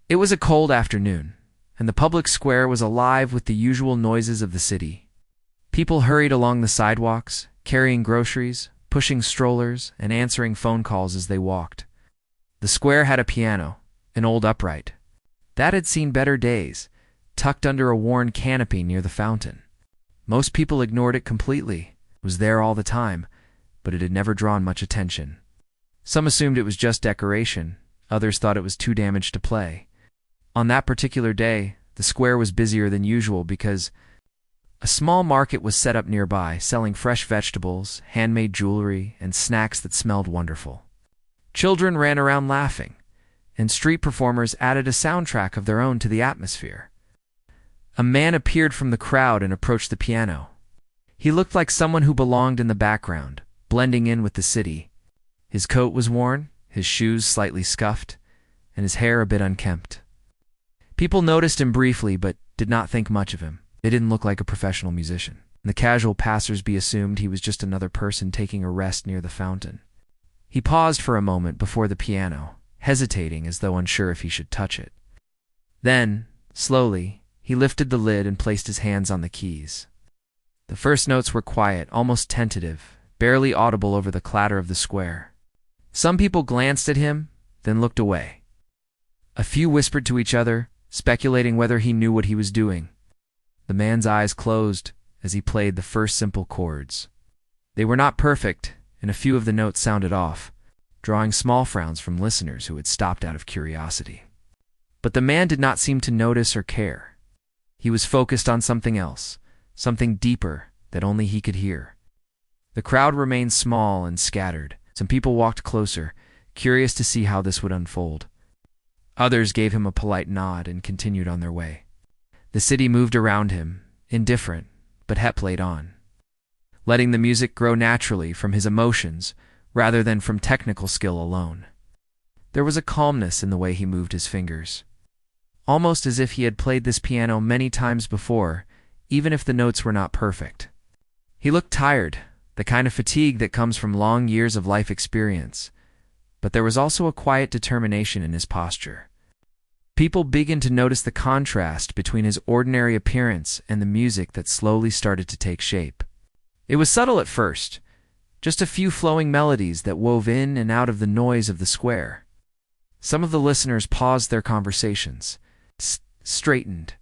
It was a cold afternoon, and the public square was alive with the usual noises of the city. People hurried along the sidewalks, carrying groceries, pushing strollers, and answering phone calls as they walked. The square had a piano, an old upright. That had seen better days, tucked under a worn canopy near the fountain. Most people ignored it completely. It was there all the time, but it had never drawn much attention. Some assumed it was just decoration, others thought it was too damaged to play. On that particular day, the square was busier than usual because a small market was set up nearby, selling fresh vegetables, handmade jewelry, and snacks that smelled wonderful. Children ran around laughing, and street performers added a soundtrack of their own to the atmosphere. A man appeared from the crowd and approached the piano. He looked like someone who belonged in the background, blending in with the city. His coat was worn, his shoes slightly scuffed, and his hair a bit unkempt. People noticed him briefly but did not think much of him. They didn't look like a professional musician. The casual passers-by assumed he was just another person taking a rest near the fountain. He paused for a moment before the piano, hesitating as though unsure if he should touch it. Then, slowly, he lifted the lid and placed his hands on the keys. The first notes were quiet, almost tentative, barely audible over the clatter of the square. Some people glanced at him, then looked away. A few whispered to each other, speculating whether he knew what he was doing. The man's eyes closed as he played the first simple chords. They were not perfect, and a few of the notes sounded off, drawing small frowns from listeners who had stopped out of curiosity. But the man did not seem to notice or care. He was focused on something else, something deeper that only he could hear. The crowd remained small and scattered. Some people walked closer, curious to see how this would unfold. Others gave him a polite nod and continued on their way. The city moved around him, indifferent, but Hep played on, letting the music grow naturally from his emotions rather than from technical skill alone. There was a calmness in the way he moved his fingers, almost as if he had played this piano many times before, even if the notes were not perfect. He looked tired, the kind of fatigue that comes from long years of life experience, but there was also a quiet determination in his posture. People began to notice the contrast between his ordinary appearance and the music that slowly started to take shape. It was subtle at first, just a few flowing melodies that wove in and out of the noise of the square. Some of the listeners paused their conversations, straightened,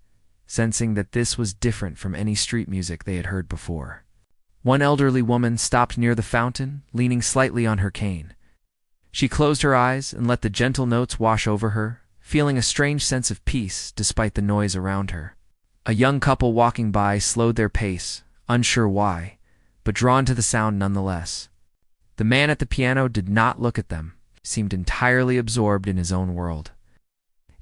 sensing that this was different from any street music they had heard before. One elderly woman stopped near the fountain, leaning slightly on her cane. She closed her eyes and let the gentle notes wash over her, feeling a strange sense of peace despite the noise around her. A young couple walking by slowed their pace, unsure why, but drawn to the sound nonetheless. The man at the piano did not look at them, seemed entirely absorbed in his own world.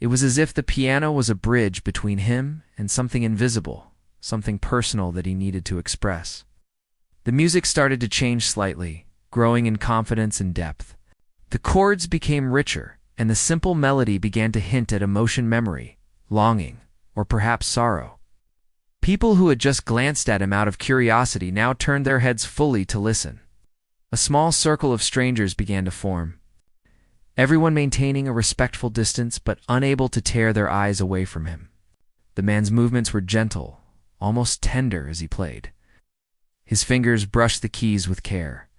It was as if the piano was a bridge between him and something invisible, something personal that he needed to express. The music started to change slightly, growing in confidence and depth. The chords became richer, and the simple melody began to hint at emotion, memory, longing, or perhaps sorrow. People who had just glanced at him out of curiosity now turned their heads fully to listen. A small circle of strangers began to form, everyone maintaining a respectful distance but unable to tear their eyes away from him. The man's movements were gentle, almost tender as he played. His fingers brushed the keys with care,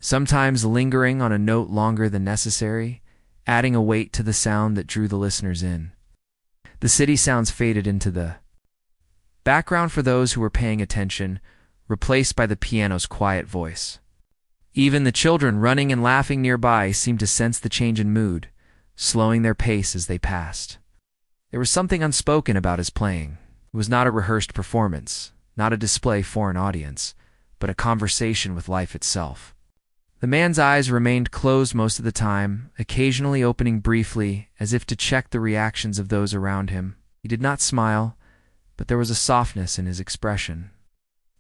sometimes lingering on a note longer than necessary, adding a weight to the sound that drew the listeners in. The city sounds faded into the background for those who were paying attention, replaced by the piano's quiet voice. Even the children running and laughing nearby seemed to sense the change in mood, slowing their pace as they passed. There was something unspoken about his playing. It was not a rehearsed performance, not a display for an audience, but a conversation with life itself. The man's eyes remained closed most of the time, occasionally opening briefly as if to check the reactions of those around him. He did not smile, but there was a softness in his expression,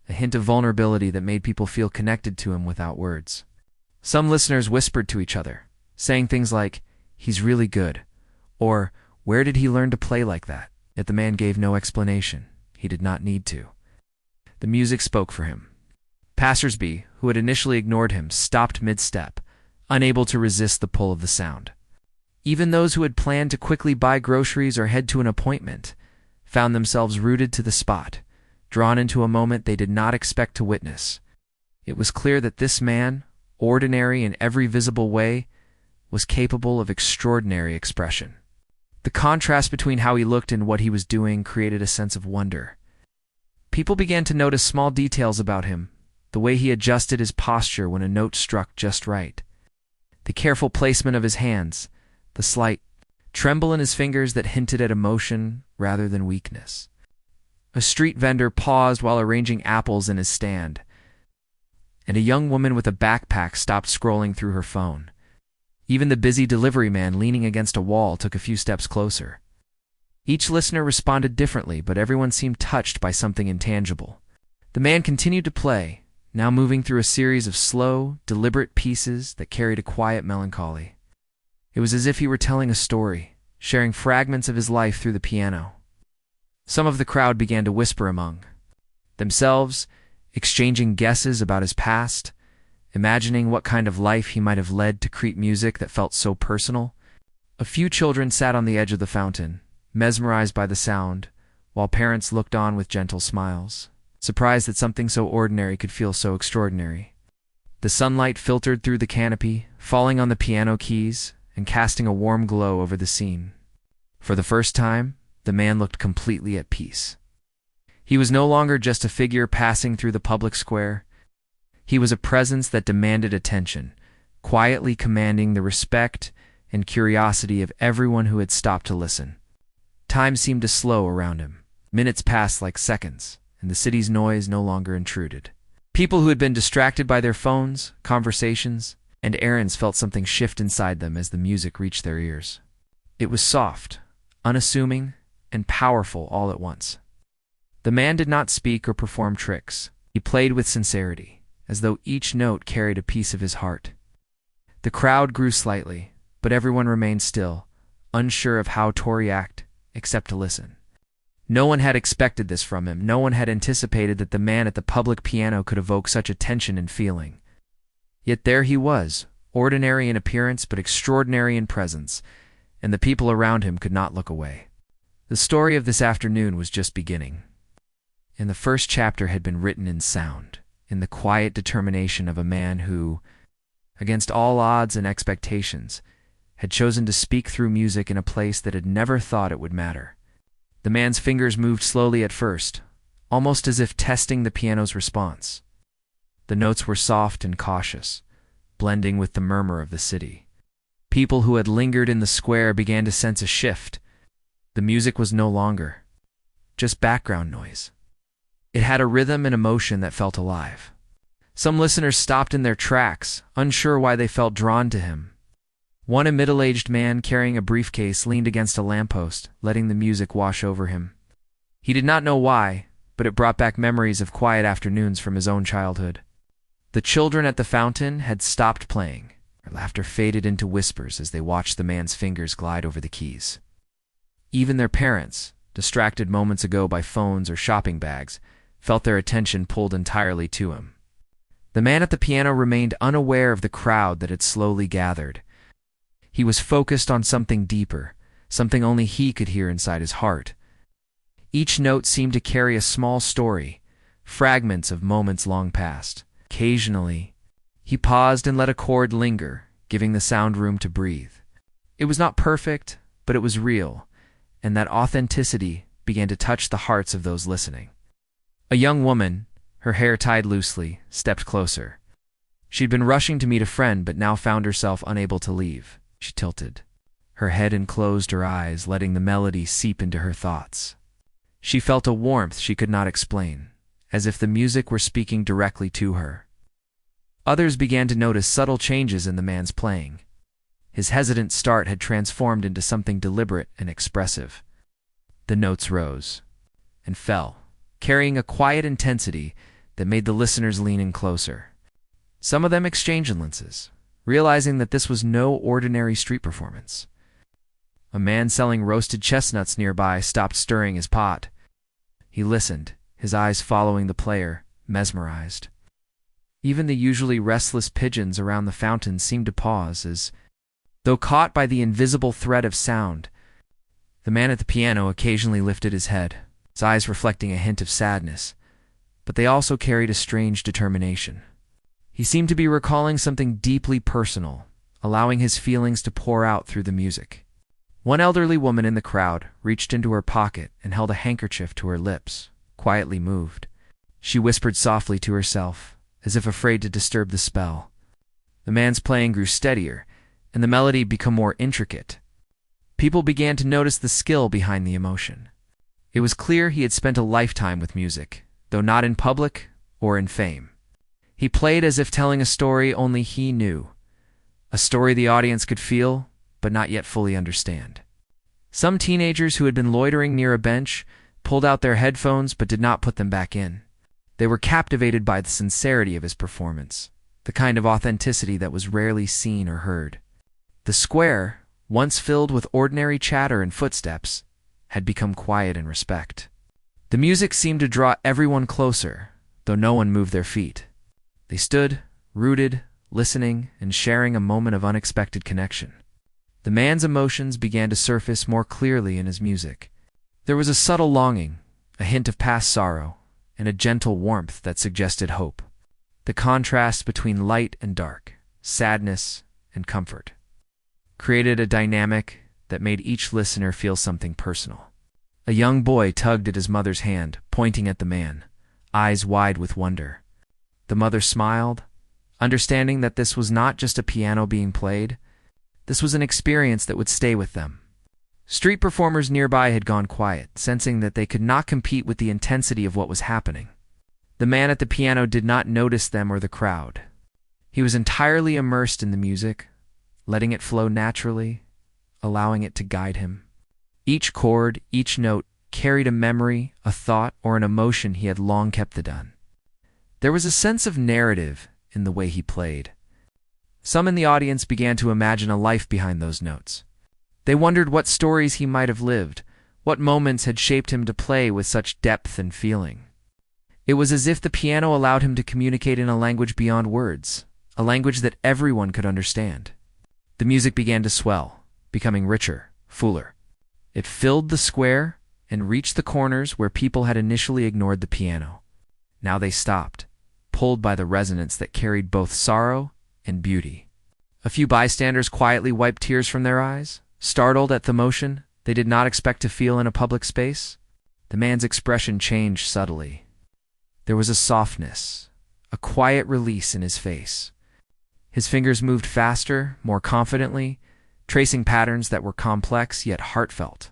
a hint of vulnerability that made people feel connected to him without words. Some listeners whispered to each other, saying things like, "He's really good," or "Where did he learn to play like that?" Yet the man gave no explanation. He did not need to. The music spoke for him. Passers-by, who had initially ignored him, stopped mid-step, unable to resist the pull of the sound. Even those who had planned to quickly buy groceries or head to an appointment found themselves rooted to the spot, drawn into a moment they did not expect to witness. It was clear that this man, ordinary in every visible way, was capable of extraordinary expression. The contrast between how he looked and what he was doing created a sense of wonder. People began to notice small details about him, the way he adjusted his posture when a note struck just right, the careful placement of his hands, the slight tremble in his fingers that hinted at emotion rather than weakness. A street vendor paused while arranging apples in his stand, and a young woman with a backpack stopped scrolling through her phone. Even the busy delivery man leaning against a wall took a few steps closer. Each listener responded differently, but everyone seemed touched by something intangible. The man continued to play, now moving through a series of slow, deliberate pieces that carried a quiet melancholy. It was as if he were telling a story, sharing fragments of his life through the piano. Some of the crowd began to whisper among themselves, exchanging guesses about his past, imagining what kind of life he might have led to create music that felt so personal. A few children sat on the edge of the fountain, mesmerized by the sound, while parents looked on with gentle smiles, surprised that something so ordinary could feel so extraordinary. The sunlight filtered through the canopy, falling on the piano keys and casting a warm glow over the scene. For the first time, the man looked completely at peace. He was no longer just a figure passing through the public square. He was a presence that demanded attention, quietly commanding the respect and curiosity of everyone who had stopped to listen. Time seemed to slow around him. Minutes passed like seconds, and the city's noise no longer intruded. People who had been distracted by their phones, conversations, and errands felt something shift inside them as the music reached their ears. It was soft, unassuming, and powerful all at once. The man did not speak or perform tricks. He played with sincerity, as though each note carried a piece of his heart. The crowd grew slightly, but everyone remained still, unsure of how to react, except to listen. No one had expected this from him. No one had anticipated that the man at the public piano could evoke such attention and feeling. Yet there he was, ordinary in appearance but extraordinary in presence, and the people around him could not look away. The story of this afternoon was just beginning. And the first chapter had been written in sound, in the quiet determination of a man who, against all odds and expectations, had chosen to speak through music in a place that had never thought it would matter. The man's fingers moved slowly at first, almost as if testing the piano's response. The notes were soft and cautious, blending with the murmur of the city. People who had lingered in the square began to sense a shift. The music was no longer just background noise. It had a rhythm and emotion that felt alive. Some listeners stopped in their tracks, unsure why they felt drawn to him. One, a middle-aged man carrying a briefcase, leaned against a lamppost, letting the music wash over him. He did not know why, but it brought back memories of quiet afternoons from his own childhood. The children at the fountain had stopped playing. Their laughter faded into whispers as they watched the man's fingers glide over the keys. Even their parents, distracted moments ago by phones or shopping bags, felt their attention pulled entirely to him. The man at the piano remained unaware of the crowd that had slowly gathered. He was focused on something deeper, something only he could hear inside his heart. Each note seemed to carry a small story, fragments of moments long past. Occasionally, he paused and let a chord linger, giving the sound room to breathe. It was not perfect, but it was real, and that authenticity began to touch the hearts of those listening. A young woman, her hair tied loosely, stepped closer. She'd been rushing to meet a friend but now found herself unable to leave. She tilted her head and closed her eyes, letting the melody seep into her thoughts. She felt a warmth she could not explain, as if the music were speaking directly to her. Others began to notice subtle changes in the man's playing. His hesitant start had transformed into something deliberate and expressive. The notes rose and fell, carrying a quiet intensity that made the listeners lean in closer. Some of them exchanged glances, realizing that this was no ordinary street performance. A man selling roasted chestnuts nearby stopped stirring his pot. He listened, his eyes following the player, mesmerized. Even the usually restless pigeons around the fountain seemed to pause as Though caught by the invisible thread of sound, the man at the piano occasionally lifted his head, his eyes reflecting a hint of sadness, but they also carried a strange determination. He seemed to be recalling something deeply personal, allowing his feelings to pour out through the music. One elderly woman in the crowd reached into her pocket and held a handkerchief to her lips, quietly moved. She whispered softly to herself, as if afraid to disturb the spell. The man's playing grew steadier, and the melody became more intricate. People began to notice the skill behind the emotion. It was clear he had spent a lifetime with music, though not in public or in fame. He played as if telling a story only he knew, a story the audience could feel, but not yet fully understand. Some teenagers who had been loitering near a bench pulled out their headphones but did not put them back in. They were captivated by the sincerity of his performance, the kind of authenticity that was rarely seen or heard. The square, once filled with ordinary chatter and footsteps, had become quiet in respect. The music seemed to draw everyone closer, though no one moved their feet. They stood, rooted, listening, and sharing a moment of unexpected connection. The man's emotions began to surface more clearly in his music. There was a subtle longing, a hint of past sorrow, and a gentle warmth that suggested hope. The contrast between light and dark, sadness and comfort, created a dynamic that made each listener feel something personal. A young boy tugged at his mother's hand, pointing at the man, eyes wide with wonder. The mother smiled, understanding that this was not just a piano being played. This was an experience that would stay with them. Street performers nearby had gone quiet, sensing that they could not compete with the intensity of what was happening. The man at the piano did not notice them or the crowd. He was entirely immersed in the music, letting it flow naturally, allowing it to guide him. Each chord, each note, carried a memory, a thought, or an emotion he had long kept hidden. There was a sense of narrative in the way he played. Some in the audience began to imagine a life behind those notes. They wondered what stories he might have lived, what moments had shaped him to play with such depth and feeling. It was as if the piano allowed him to communicate in a language beyond words, a language that everyone could understand. The music began to swell, becoming richer, fuller. It filled the square and reached the corners where people had initially ignored the piano. Now they stopped, pulled by the resonance that carried both sorrow and beauty. A few bystanders quietly wiped tears from their eyes, startled at the emotion they did not expect to feel in a public space. The man's expression changed subtly. There was a softness, a quiet release in his face. His fingers moved faster, more confidently, tracing patterns that were complex yet heartfelt.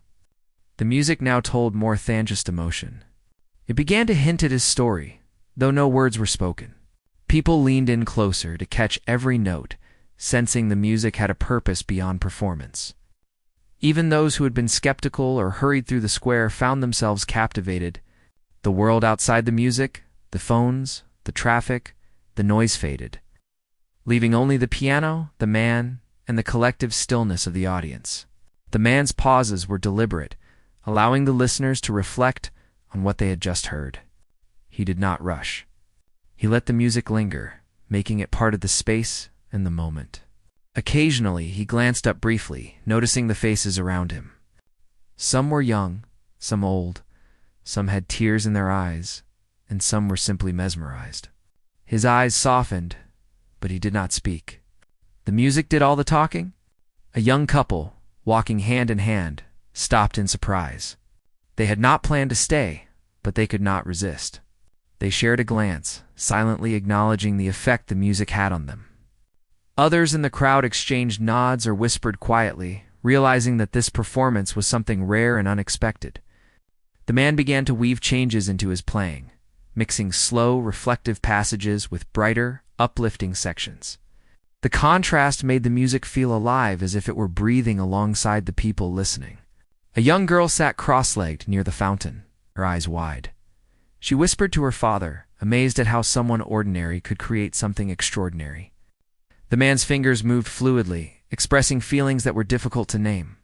The music now told more than just emotion. It began to hint at his story, though no words were spoken. People leaned in closer to catch every note, sensing the music had a purpose beyond performance. Even those who had been skeptical or hurried through the square found themselves captivated. The world outside the music, the phones, the traffic, the noise faded, leaving only the piano, the man, and the collective stillness of the audience. The man's pauses were deliberate, allowing the listeners to reflect on what they had just heard. He did not rush. He let the music linger, making it part of the space and the moment. Occasionally, he glanced up briefly, noticing the faces around him. Some were young, some old, some had tears in their eyes, and some were simply mesmerized. His eyes softened, but he did not speak. The music did all the talking. A young couple, walking hand in hand, stopped in surprise. They had not planned to stay, but they could not resist. They shared a glance, silently acknowledging the effect the music had on them. Others in the crowd exchanged nods or whispered quietly, realizing that this performance was something rare and unexpected. The man began to weave changes into his playing, mixing slow, reflective passages with brighter, uplifting sections. The contrast made the music feel alive, as if it were breathing alongside the people listening. A young girl sat cross-legged near the fountain, her eyes wide. She whispered to her father, amazed at how someone ordinary could create something extraordinary. The man's fingers moved fluidly, expressing feelings that were difficult to name.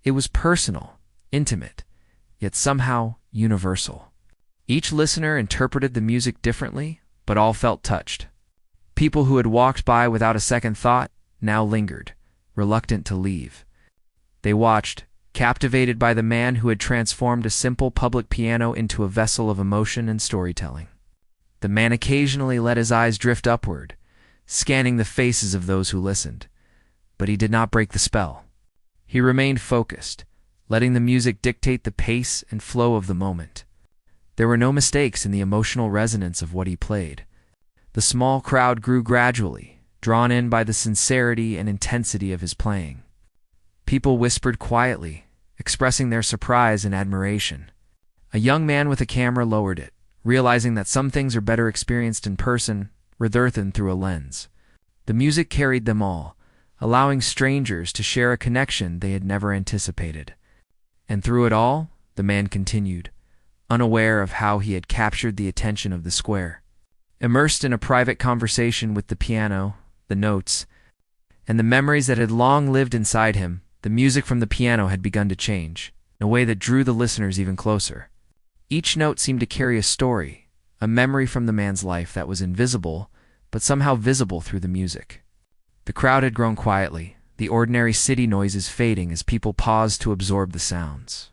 It was personal, intimate, yet somehow universal. Each listener interpreted the music differently, but all felt touched. People who had walked by without a second thought now lingered, reluctant to leave. They watched, captivated by the man who had transformed a simple public piano into a vessel of emotion and storytelling. The man occasionally let his eyes drift upward, scanning the faces of those who listened, but he did not break the spell. He remained focused, letting the music dictate the pace and flow of the moment. There were no mistakes in the emotional resonance of what he played. The small crowd grew gradually, drawn in by the sincerity and intensity of his playing. People whispered quietly, expressing their surprise and admiration. A young man with a camera lowered it, realizing that some things are better experienced in person rather than through a lens. The music carried them all, allowing strangers to share a connection they had never anticipated. And through it all, the man continued, unaware of how he had captured the attention of the square. Immersed in a private conversation with the piano, the notes, and the memories that had long lived inside him, the music from the piano had begun to change, in a way that drew the listeners even closer. Each note seemed to carry a story, a memory from the man's life that was invisible, but somehow visible through the music. The crowd had grown quietly, the ordinary city noises fading as people paused to absorb the sounds.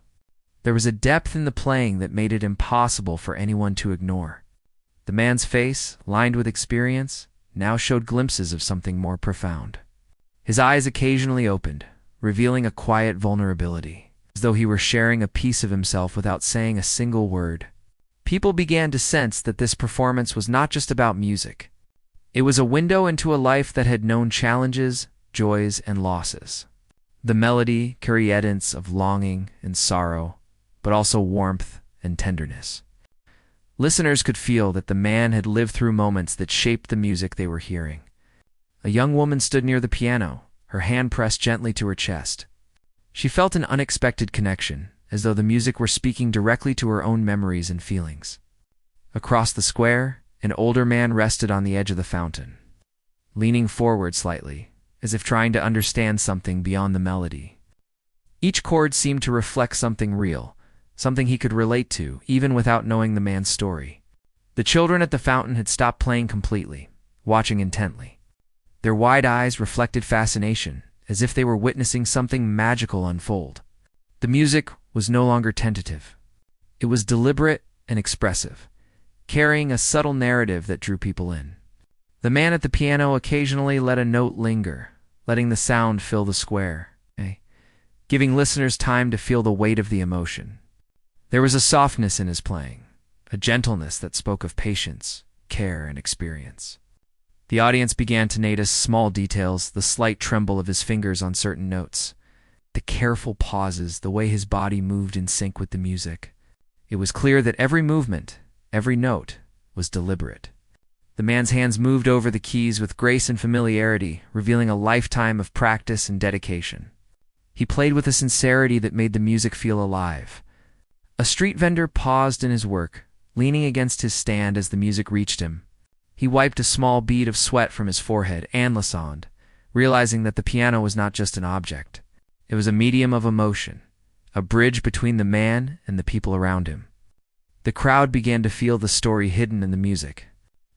There was a depth in the playing that made it impossible for anyone to ignore. The man's face, lined with experience, now showed glimpses of something more profound. His eyes occasionally opened, revealing a quiet vulnerability, as though he were sharing a piece of himself without saying a single word. People began to sense that this performance was not just about music. It was a window into a life that had known challenges, joys, and losses. The melody carried evidence of longing and sorrow, but also warmth and tenderness. Listeners could feel that the man had lived through moments that shaped the music they were hearing. A young woman stood near the piano, her hand pressed gently to her chest. She felt an unexpected connection, as though the music were speaking directly to her own memories and feelings. Across the square, an older man rested on the edge of the fountain, leaning forward slightly, as if trying to understand something beyond the melody. Each chord seemed to reflect something real, something he could relate to, even without knowing the man's story. The children at the fountain had stopped playing completely, watching intently. Their wide eyes reflected fascination, as if they were witnessing something magical unfold. The music was no longer tentative. It was deliberate and expressive, carrying a subtle narrative that drew people in. The man at the piano occasionally let a note linger, letting the sound fill the square, giving listeners time to feel the weight of the emotion. There was a softness in his playing, a gentleness that spoke of patience, care, and experience. The audience began to notice small details, the slight tremble of his fingers on certain notes, the careful pauses, the way his body moved in sync with the music. It was clear that every movement, every note, was deliberate. The man's hands moved over the keys with grace and familiarity, revealing a lifetime of practice and dedication. He played with a sincerity that made the music feel alive. A street vendor paused in his work, leaning against his stand as the music reached him. He wiped a small bead of sweat from his forehead and listened, realizing that the piano was not just an object. It was a medium of emotion, a bridge between the man and the people around him. The crowd began to feel the story hidden in the music.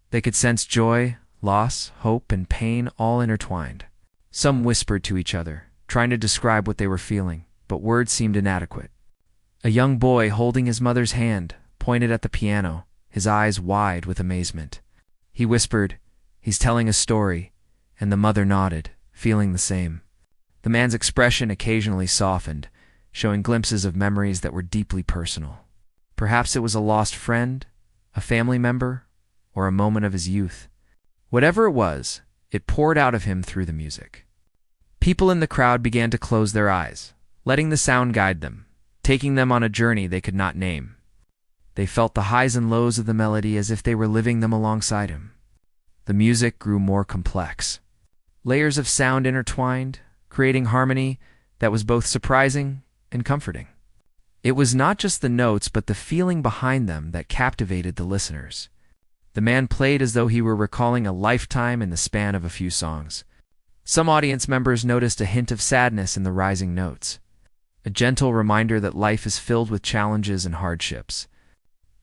They could sense joy, loss, hope, and pain all intertwined. Some whispered to each other, trying to describe what they were feeling, but words seemed inadequate. A young boy holding his mother's hand pointed at the piano, his eyes wide with amazement. He whispered, "He's telling a story," and the mother nodded, feeling the same. The man's expression occasionally softened, showing glimpses of memories that were deeply personal. Perhaps it was a lost friend, a family member, or a moment of his youth. Whatever it was, it poured out of him through the music. People in the crowd began to close their eyes, letting the sound guide them, taking them on a journey they could not name. They felt the highs and lows of the melody as if they were living them alongside him. The music grew more complex. Layers of sound intertwined, creating harmony that was both surprising and comforting. It was not just the notes but the feeling behind them that captivated the listeners. The man played as though he were recalling a lifetime in the span of a few songs. Some audience members noticed a hint of sadness in the rising notes, a gentle reminder that life is filled with challenges and hardships.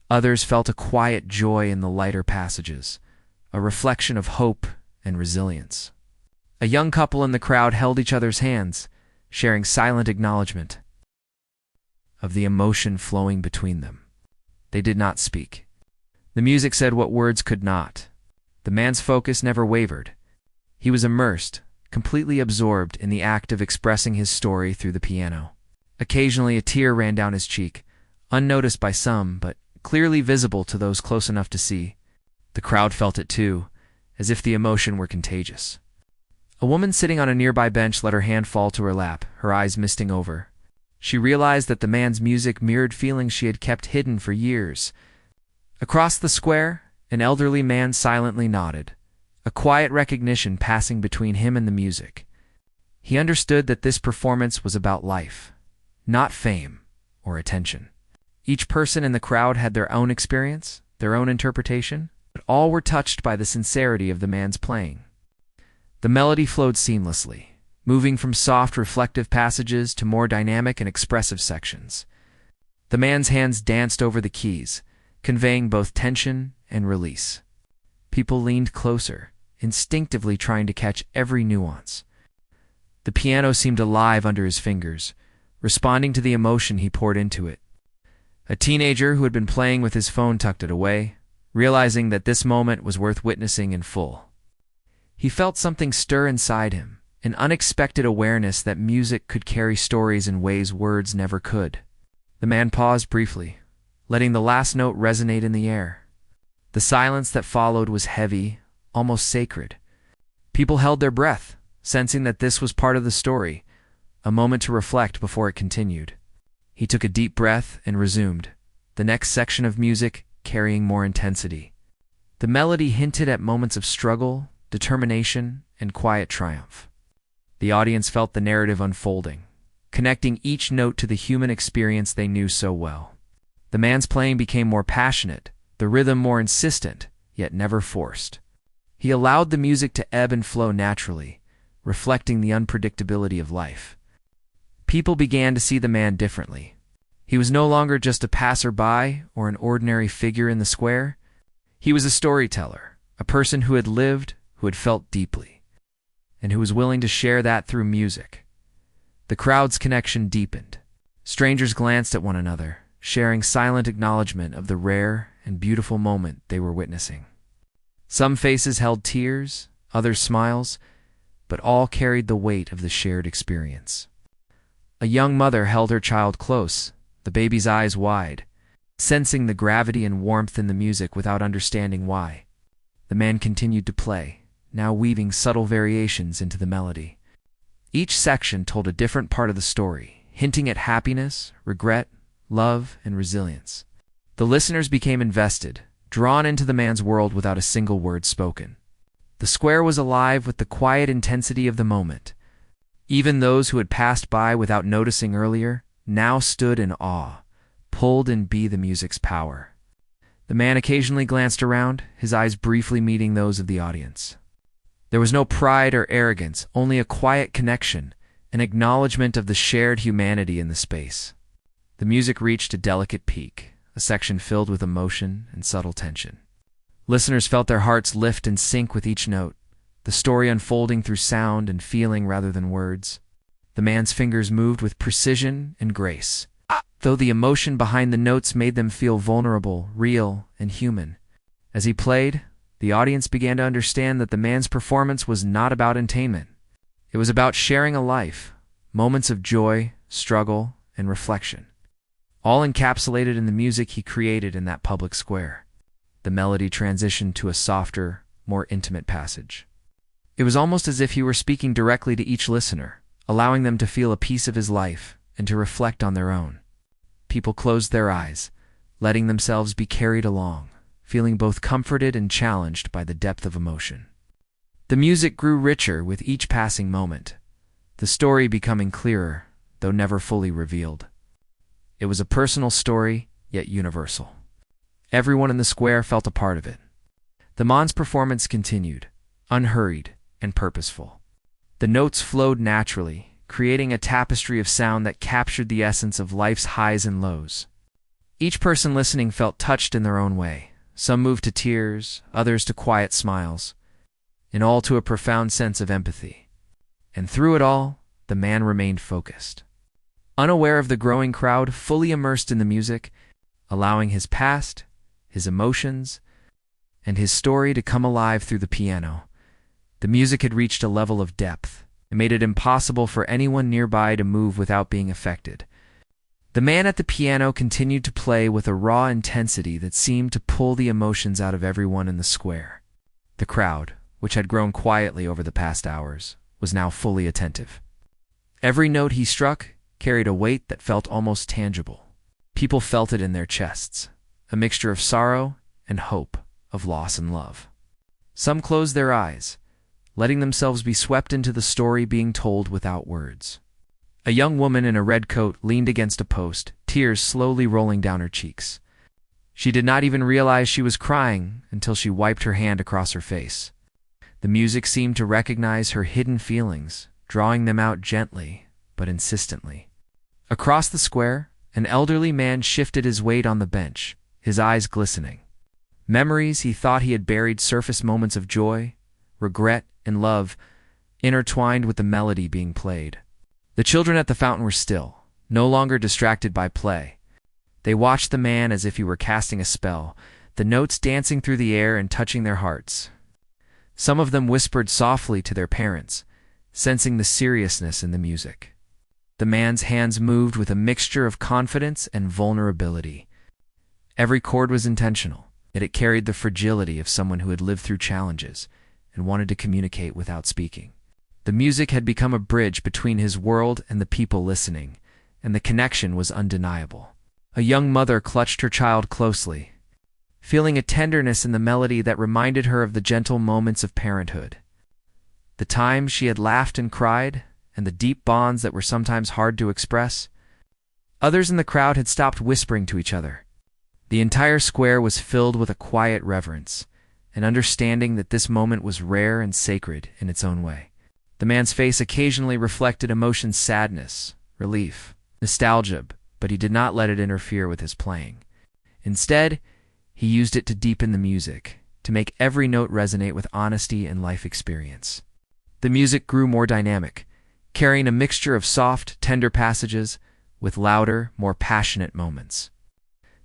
Others felt a quiet joy in the lighter passages, a reflection of hope and resilience. A young couple in the crowd held each other's hands, sharing silent acknowledgement of the emotion flowing between them. They did not speak. The music said what words could not. The man's focus never wavered. He was immersed, completely absorbed in the act of expressing his story through the piano. Occasionally a tear ran down his cheek, unnoticed by some, but clearly visible to those close enough to see. The crowd felt it too, as if the emotion were contagious. A woman sitting on a nearby bench let her hand fall to her lap, her eyes misting over. She realized that the man's music mirrored feelings she had kept hidden for years. Across the square, an elderly man silently nodded, a quiet recognition passing between him and the music. He understood that this performance was about life, not fame or attention. Each person in the crowd had their own experience, their own interpretation, but all were touched by the sincerity of the man's playing. The melody flowed seamlessly, moving from soft, reflective passages to more dynamic and expressive sections. The man's hands danced over the keys, conveying both tension and release. People leaned closer, instinctively trying to catch every nuance. The piano seemed alive under his fingers, responding to the emotion he poured into it. A teenager who had been playing with his phone tucked it away, realizing that this moment was worth witnessing in full. He felt something stir inside him, an unexpected awareness that music could carry stories in ways words never could. The man paused briefly, letting the last note resonate in the air. The silence that followed was heavy, almost sacred. People held their breath, sensing that this was part of the story, a moment to reflect before it continued. He took a deep breath and resumed, the next section of music carrying more intensity. The melody hinted at moments of struggle, determination, and quiet triumph. The audience felt the narrative unfolding, connecting each note to the human experience they knew so well. The man's playing became more passionate, the rhythm more insistent, yet never forced. He allowed the music to ebb and flow naturally, reflecting the unpredictability of life. People began to see the man differently. He was no longer just a passerby or an ordinary figure in the square. He was a storyteller, a person who had lived, who had felt deeply, and who was willing to share that through music. The crowd's connection deepened. Strangers glanced at one another, sharing silent acknowledgement of the rare and beautiful moment they were witnessing. Some faces held tears, others smiles, but all carried the weight of the shared experience. A young mother held her child close, the baby's eyes wide, sensing the gravity and warmth in the music without understanding why. The man continued to play, now weaving subtle variations into the melody. Each section told a different part of the story, hinting at happiness, regret, love, and resilience. The listeners became invested, drawn into the man's world without a single word spoken. The square was alive with the quiet intensity of the moment. Even those who had passed by without noticing earlier now stood in awe, pulled in by the music's power. The man occasionally glanced around, his eyes briefly meeting those of the audience. There was no pride or arrogance, only a quiet connection, an acknowledgement of the shared humanity in the space. The music reached a delicate peak, a section filled with emotion and subtle tension. Listeners felt their hearts lift and sink with each note, the story unfolding through sound and feeling rather than words. The man's fingers moved with precision and grace, though the emotion behind the notes made them feel vulnerable, real, and human. As he played, the audience began to understand that the man's performance was not about entertainment. It was about sharing a life, moments of joy, struggle, and reflection, all encapsulated in the music he created in that public square. The melody transitioned to a softer, more intimate passage. It was almost as if he were speaking directly to each listener, allowing them to feel a piece of his life and to reflect on their own. People closed their eyes, letting themselves be carried along, feeling both comforted and challenged by the depth of emotion. The music grew richer with each passing moment, the story becoming clearer, though never fully revealed. It was a personal story, yet universal. Everyone in the square felt a part of it. The man's performance continued, unhurried and purposeful. The notes flowed naturally, creating a tapestry of sound that captured the essence of life's highs and lows. Each person listening felt touched in their own way. Some moved to tears, others to quiet smiles, and all to a profound sense of empathy. And through it all, the man remained focused. Unaware of the growing crowd, fully immersed in the music, allowing his past, his emotions, and his story to come alive through the piano. The music had reached a level of depth. It made it impossible for anyone nearby to move without being affected. The man at the piano continued to play with a raw intensity that seemed to pull the emotions out of everyone in the square. The crowd, which had grown quietly over the past hours, was now fully attentive. Every note he struck carried a weight that felt almost tangible. People felt it in their chests, a mixture of sorrow and hope, of loss and love. Some closed their eyes, letting themselves be swept into the story being told without words. A young woman in a red coat leaned against a post, tears slowly rolling down her cheeks. She did not even realize she was crying until she wiped her hand across her face. The music seemed to recognize her hidden feelings, drawing them out gently but insistently. Across the square, an elderly man shifted his weight on the bench, his eyes glistening. Memories he thought he had buried surfaced, moments of joy, regret, and love, intertwined with the melody being played. The children at the fountain were still, no longer distracted by play. They watched the man as if he were casting a spell, the notes dancing through the air and touching their hearts. Some of them whispered softly to their parents, sensing the seriousness in the music. The man's hands moved with a mixture of confidence and vulnerability. Every chord was intentional, yet it carried the fragility of someone who had lived through challenges and wanted to communicate without speaking. The music had become a bridge between his world and the people listening, and the connection was undeniable. A young mother clutched her child closely, feeling a tenderness in the melody that reminded her of the gentle moments of parenthood. The times she had laughed and cried, and the deep bonds that were sometimes hard to express. Others in the crowd had stopped whispering to each other. The entire square was filled with a quiet reverence, an understanding that this moment was rare and sacred in its own way. The man's face occasionally reflected emotions: sadness, relief, nostalgia, but he did not let it interfere with his playing. Instead, he used it to deepen the music, to make every note resonate with honesty and life experience. The music grew more dynamic, carrying a mixture of soft, tender passages with louder, more passionate moments.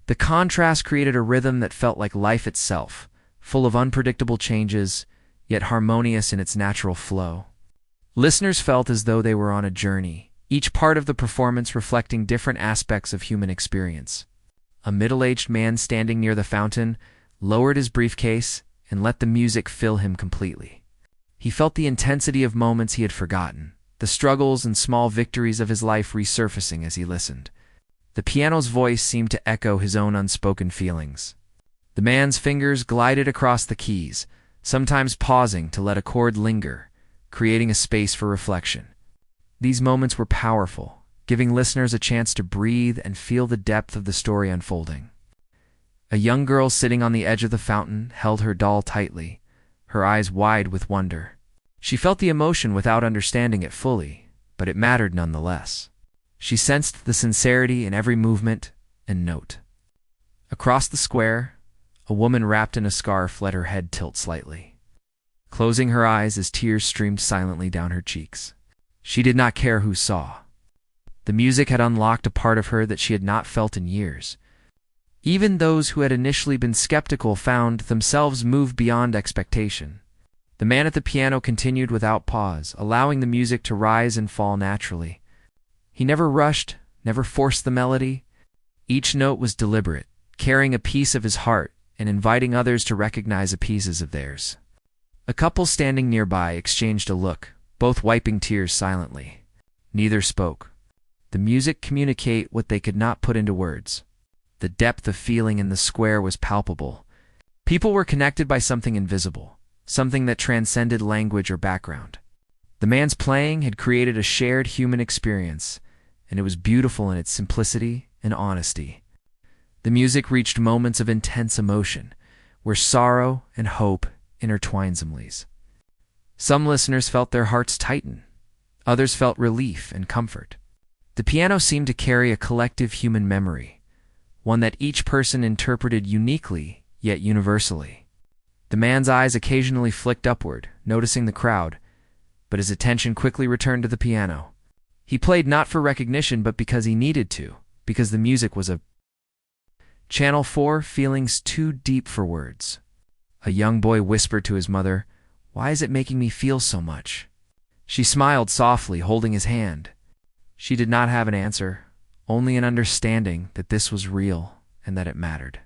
The contrast created a rhythm that felt like life itself, full of unpredictable changes, yet harmonious in its natural flow. Listeners felt as though they were on a journey, each part of the performance reflecting different aspects of human experience. A middle-aged man standing near the fountain lowered his briefcase and let the music fill him completely. He felt the intensity of moments he had forgotten, the struggles and small victories of his life resurfacing as he listened. The piano's voice seemed to echo his own unspoken feelings. The man's fingers glided across the keys, sometimes pausing to let a chord linger, creating a space for reflection. These moments were powerful, giving listeners a chance to breathe and feel the depth of the story unfolding. A young girl sitting on the edge of the fountain held her doll tightly, her eyes wide with wonder. She felt the emotion without understanding it fully, but it mattered nonetheless. She sensed the sincerity in every movement and note. Across the square, a woman wrapped in a scarf let her head tilt slightly, closing her eyes as tears streamed silently down her cheeks. She did not care who saw. The music had unlocked a part of her that she had not felt in years. Even those who had initially been skeptical found themselves moved beyond expectation. The man at the piano continued without pause, allowing the music to rise and fall naturally. He never rushed, never forced the melody. Each note was deliberate, carrying a piece of his heart and inviting others to recognize a pieces of theirs. A couple standing nearby exchanged a look, both wiping tears silently. Neither spoke. The music communicated what they could not put into words. The depth of feeling in the square was palpable. People were connected by something invisible, something that transcended language or background. The man's playing had created a shared human experience, and it was beautiful in its simplicity and honesty. The music reached moments of intense emotion, where sorrow and hope intertwined similes. Some listeners felt their hearts tighten. Others felt relief and comfort. The piano seemed to carry a collective human memory, one that each person interpreted uniquely yet universally. The man's eyes occasionally flicked upward, noticing the crowd, but his attention quickly returned to the piano. He played not for recognition, but because he needed to, because the music was a Channel 4, feelings too deep for words. A young boy whispered to his mother, "Why is it making me feel so much?" She smiled softly, holding his hand. She did not have an answer, only an understanding that this was real and that it mattered.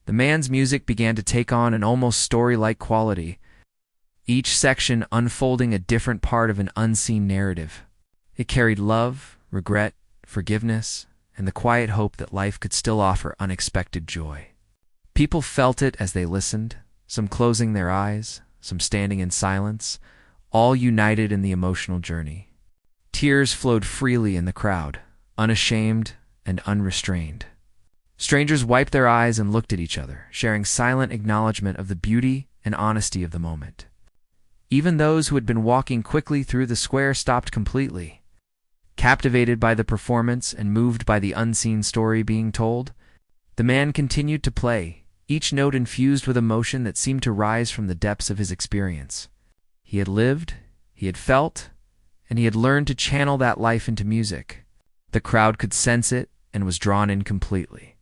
The man's music began to take on an almost story-like quality, each section unfolding a different part of an unseen narrative. It carried love, regret, forgiveness, and the quiet hope that life could still offer unexpected joy. People felt it as they listened, some closing their eyes, some standing in silence, all united in the emotional journey. Tears flowed freely in the crowd, unashamed and unrestrained. Strangers wiped their eyes and looked at each other, sharing silent acknowledgement of the beauty and honesty of the moment. Even those who had been walking quickly through the square stopped completely. Captivated by the performance and moved by the unseen story being told, the man continued to play, each note infused with emotion that seemed to rise from the depths of his experience. He had lived, he had felt, and he had learned to channel that life into music. The crowd could sense it and was drawn in completely.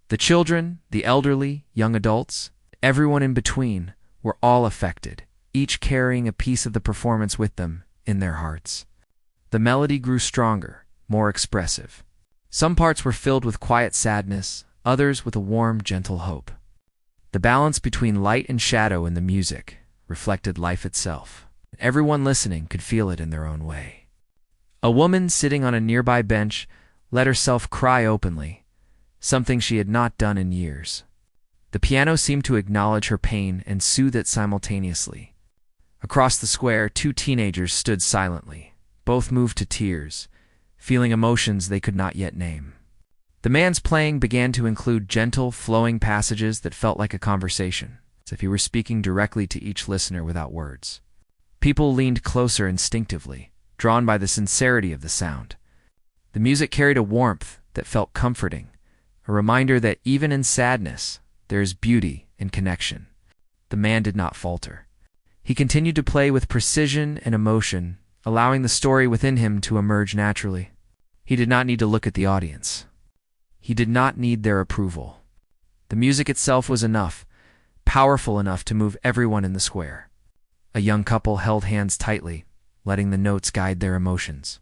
The children, the elderly, young adults, everyone in between were all affected, each carrying a piece of the performance with them in their hearts. The melody grew stronger, more expressive. Some parts were filled with quiet sadness, others with a warm, gentle hope. The balance between light and shadow in the music reflected life itself. Everyone listening could feel it in their own way. A woman sitting on a nearby bench let herself cry openly, something she had not done in years. The piano seemed to acknowledge her pain and soothe it simultaneously. Across the square, two teenagers stood silently, both moved to tears, feeling emotions they could not yet name. The man's playing began to include gentle, flowing passages that felt like a conversation, as if he were speaking directly to each listener without words. People leaned closer instinctively, drawn by the sincerity of the sound. The music carried a warmth that felt comforting, a reminder that even in sadness, there is beauty in connection. The man did not falter. He continued to play with precision and emotion, allowing the story within him to emerge naturally. He did not need to look at the audience. He did not need their approval. The music itself was enough, powerful enough to move everyone in the square. A young couple held hands tightly, letting the notes guide their emotions.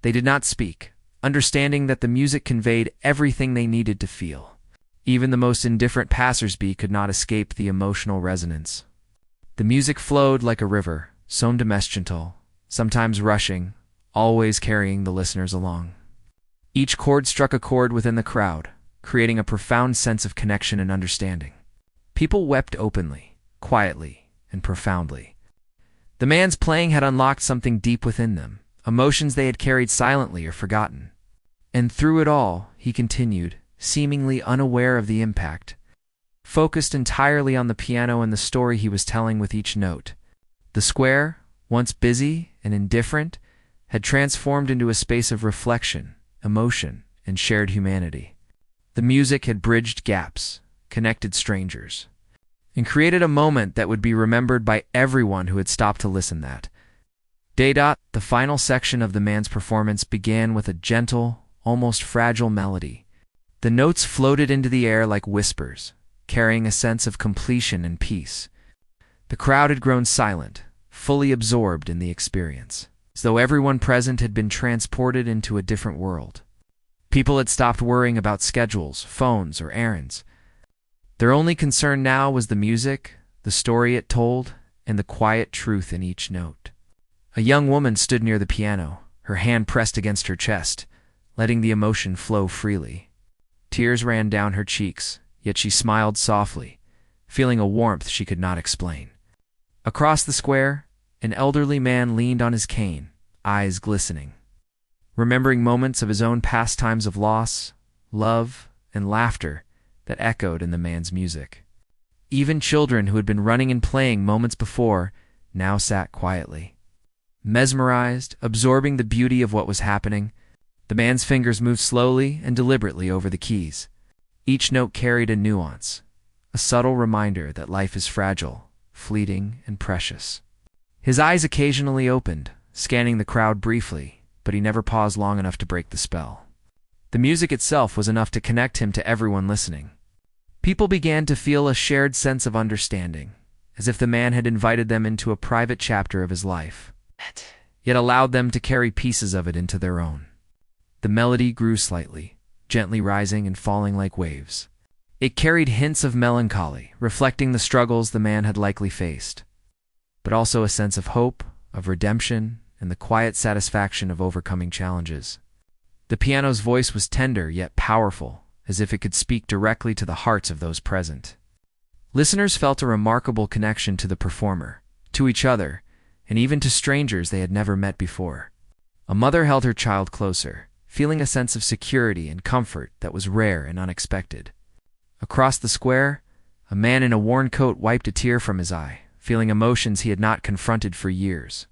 They did not speak, understanding that the music conveyed everything they needed to feel. Even the most indifferent passersby could not escape the emotional resonance. The music flowed like a river, gentle, sometimes rushing, always carrying the listeners along. Each chord struck a chord within the crowd, creating a profound sense of connection and understanding. People wept openly, quietly, and profoundly. The man's playing had unlocked something deep within them, emotions they had carried silently or forgotten. And through it all, he continued, seemingly unaware of the impact, focused entirely on the piano and the story he was telling with each note. The square, once busy and indifferent, had transformed into a space of reflection, emotion, and shared humanity. The music had bridged gaps, connected strangers, and created a moment that would be remembered by everyone who had stopped to listen. The final section of the man's performance began with a gentle, almost fragile melody. The notes floated into the air like whispers, carrying a sense of completion and peace. The crowd had grown silent, fully absorbed in the experience, as though everyone present had been transported into a different world. People had stopped worrying about schedules, phones, or errands. Their only concern now was the music, the story it told, and the quiet truth in each note. A young woman stood near the piano, her hand pressed against her chest, letting the emotion flow freely. Tears ran down her cheeks, yet she smiled softly, feeling a warmth she could not explain. Across the square, an elderly man leaned on his cane, eyes glistening, remembering moments of his own past times of loss, love, and laughter that echoed in the man's music. Even children who had been running and playing moments before now sat quietly. Mesmerized, absorbing the beauty of what was happening, the man's fingers moved slowly and deliberately over the keys. Each note carried a nuance, a subtle reminder that life is fragile, fleeting, and precious. His eyes occasionally opened, scanning the crowd briefly, but he never paused long enough to break the spell. The music itself was enough to connect him to everyone listening. People began to feel a shared sense of understanding, as if the man had invited them into a private chapter of his life, yet allowed them to carry pieces of it into their own. The melody grew slightly, gently rising and falling like waves. It carried hints of melancholy, reflecting the struggles the man had likely faced, but also a sense of hope, of redemption, and the quiet satisfaction of overcoming challenges. The piano's voice was tender yet powerful, as if it could speak directly to the hearts of those present. Listeners felt a remarkable connection to the performer, to each other, and even to strangers they had never met before. A mother held her child closer, feeling a sense of security and comfort that was rare and unexpected. Across the square, a man in a worn coat wiped a tear from his eye, feeling emotions he had not confronted for years.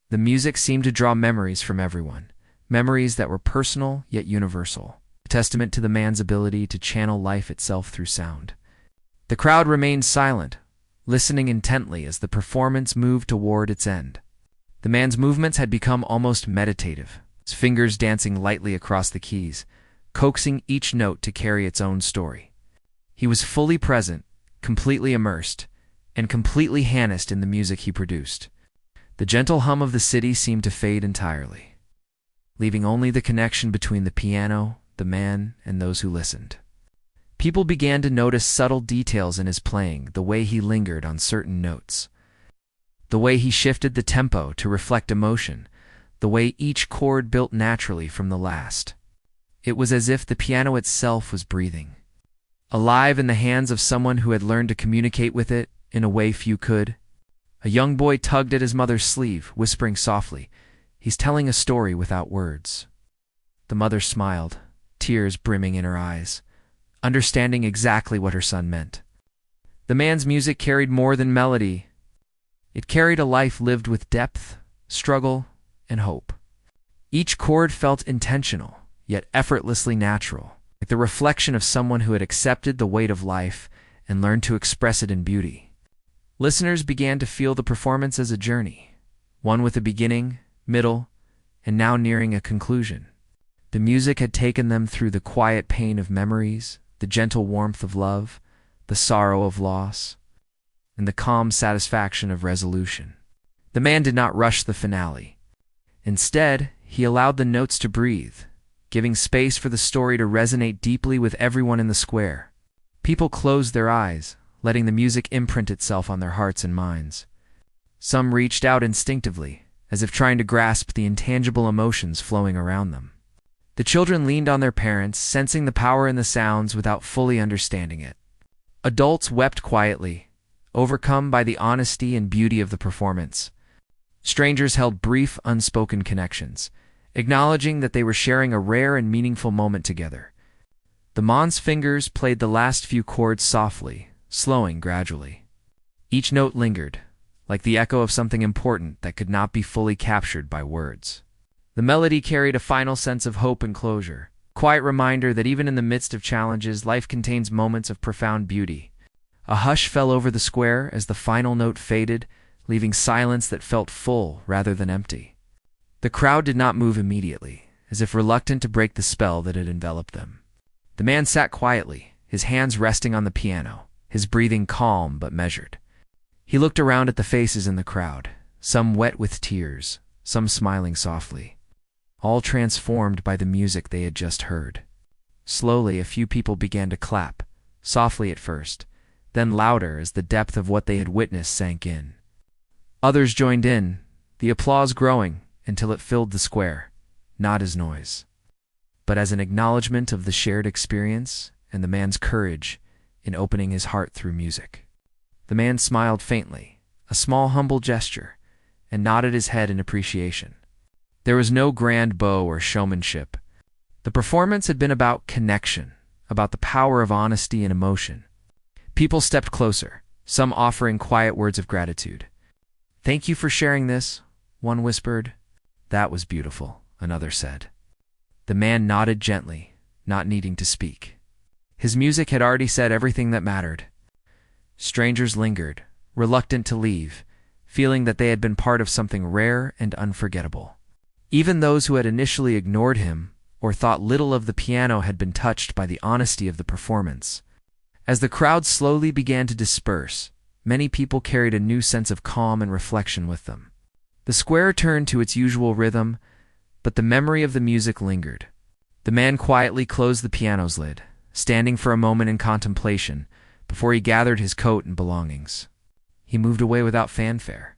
The music seemed to draw memories from everyone, memories that were personal yet universal, a testament to the man's ability to channel life itself through sound. The crowd remained silent, listening intently as the performance moved toward its end. The man's movements had become almost meditative, his fingers dancing lightly across the keys, coaxing each note to carry its own story. He was fully present, completely immersed, and completely harnessed in the music he produced. The gentle hum of the city seemed to fade entirely, leaving only the connection between the piano, the man, and those who listened. People began to notice subtle details in his playing, the way he lingered on certain notes, the way he shifted the tempo to reflect emotion, the way each chord built naturally from the last. It was as if the piano itself was breathing, alive in the hands of someone who had learned to communicate with it in a way few could. A young boy tugged at his mother's sleeve, whispering softly, "He's telling a story without words." The mother smiled, tears brimming in her eyes, understanding exactly what her son meant. The man's music carried more than melody. It carried a life lived with depth, struggle, and hope. Each chord felt intentional, yet effortlessly natural, like the reflection of someone who had accepted the weight of life and learned to express it in beauty. Listeners began to feel the performance as a journey, one with a beginning, middle, and now nearing a conclusion. The music had taken them through the quiet pain of memories, the gentle warmth of love, the sorrow of loss, and the calm satisfaction of resolution. The man did not rush the finale. Instead, he allowed the notes to breathe, giving space for the story to resonate deeply with everyone in the square. People closed their eyes, letting the music imprint itself on their hearts and minds. Some reached out instinctively, as if trying to grasp the intangible emotions flowing around them. The children leaned on their parents, sensing the power in the sounds without fully understanding it. Adults wept quietly, overcome by the honesty and beauty of the performance. Strangers held brief, unspoken connections, acknowledging that they were sharing a rare and meaningful moment together. The man's fingers played the last few chords softly, slowing gradually. Each note lingered, like the echo of something important that could not be fully captured by words. The melody carried a final sense of hope and closure, a quiet reminder that even in the midst of challenges, life contains moments of profound beauty. A hush fell over the square as the final note faded, leaving silence that felt full rather than empty. The crowd did not move immediately, as if reluctant to break the spell that had enveloped them. The man sat quietly, his hands resting on the piano, his breathing calm but measured. He looked around at the faces in the crowd, some wet with tears, some smiling softly, all transformed by the music they had just heard. Slowly, a few people began to clap, softly at first, then louder as the depth of what they had witnessed sank in. Others joined in, the applause growing until it filled the square, not as noise, but as an acknowledgement of the shared experience and the man's courage in opening his heart through music. The man smiled faintly, a small humble gesture, and nodded his head in appreciation. There was no grand bow or showmanship. The performance had been about connection, about the power of honesty and emotion. People stepped closer, some offering quiet words of gratitude. "Thank you for sharing this," one whispered. "That was beautiful," another said. The man nodded gently, not needing to speak. His music had already said everything that mattered. Strangers lingered, reluctant to leave, feeling that they had been part of something rare and unforgettable. Even those who had initially ignored him or thought little of the piano had been touched by the honesty of the performance. As the crowd slowly began to disperse, many people carried a new sense of calm and reflection with them. The square turned to its usual rhythm, but the memory of the music lingered. The man quietly closed the piano's lid, standing for a moment in contemplation before he gathered his coat and belongings. He moved away without fanfare,